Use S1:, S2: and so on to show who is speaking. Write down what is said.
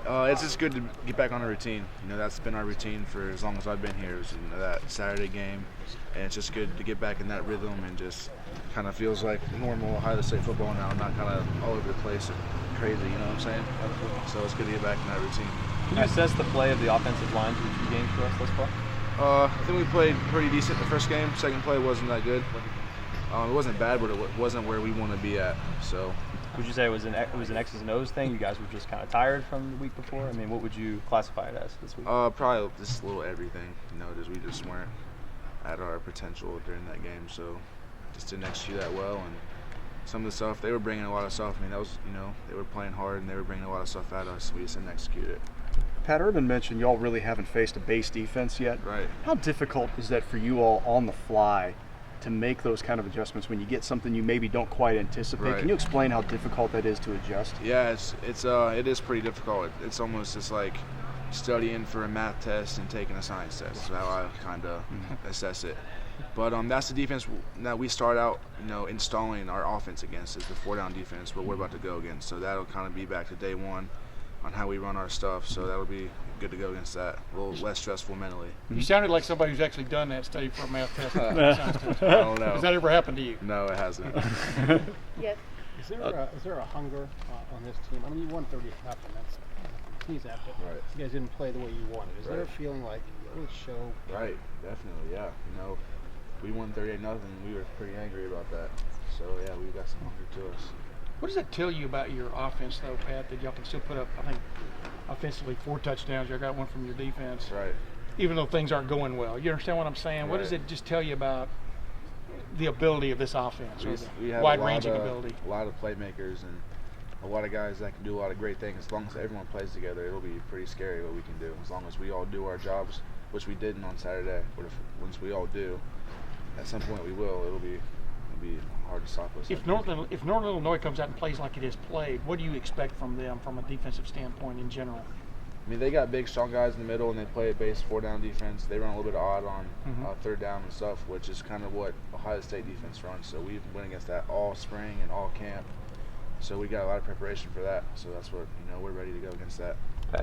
S1: It's just good to get back on a routine. That's been our routine for as long as I've been here. It was, that Saturday game, and it's just good to get back in that rhythm and just kind of feels like normal Ohio State football now, not kind of all over the place and crazy. You know what I'm saying? So it's good to get back in that routine.
S2: Can you assess the play of the offensive line through 2 games for us thus far?
S1: I think we played pretty decent the first game. Second play wasn't that good. It wasn't bad, but it wasn't where we want to be at. So.
S2: Would you say it was an X's and O's thing? You guys were just kind of tired from the week before? I mean, what would you classify it as this week?
S1: Probably just a little everything. We just weren't at our potential during that game, so just didn't execute that well. And some of the stuff, they were bringing a lot of stuff. I mean, that was, they were playing hard and they were bringing a lot of stuff at us. We just didn't execute it.
S3: Pat Urban mentioned y'all really haven't faced a base defense yet.
S1: Right.
S3: How difficult is that for you all on the fly to make those kind of adjustments when you get something you maybe don't quite anticipate?
S1: Right.
S3: Can you explain how difficult that is to adjust?
S1: Yeah, it is pretty difficult. It's almost just like studying for a math test and taking a science test. That's how I kind of assess it. But that's the defense that we start out, installing our offense against is the 4-down defense where we're about to go against. So that'll kind of be back to day one on how we run our stuff. So that'll be good to go against that. A little less stressful mentally.
S4: You sounded like somebody who's actually done that study for a math test.
S1: I don't know.
S4: Has that ever happened to you?
S1: No, it hasn't.
S5: Yes.
S6: Is there a hunger on this team? I mean, you won 30-0. That's sneeze at, but
S1: Right.
S6: you guys didn't play the way you wanted. Is there a feeling like let's show?
S1: Right, definitely, yeah. We won 38-0. We were pretty angry about that. So yeah, we got some hunger to us.
S4: What does that tell you about your offense, though, Pat, that y'all can still put up, I think, offensively 4 touchdowns? Y'all got one from your defense.
S1: Right.
S4: Even though things aren't going well. You understand what I'm saying?
S1: Right.
S4: What does it just tell you about the ability of this offense, or
S1: We
S4: the
S1: have
S4: wide-ranging ability?
S1: A lot of playmakers and a lot of guys that can do a lot of great things. As long as everyone plays together, it'll be pretty scary what we can do. As long as we all do our jobs, which we didn't on Saturday, but once we all do, at some point we will, it'll be hard to stop us.
S4: If Northern Illinois comes out and plays like it has played, what do you expect from them from a defensive standpoint in general?
S1: I mean, they got big, strong guys in the middle, and they play a base 4-down defense. They run a little bit odd on 3rd down and stuff, which is kind of what Ohio State defense runs. So we've been against that all spring and all camp. So we got a lot of preparation for that. So that's what we're ready to go against that.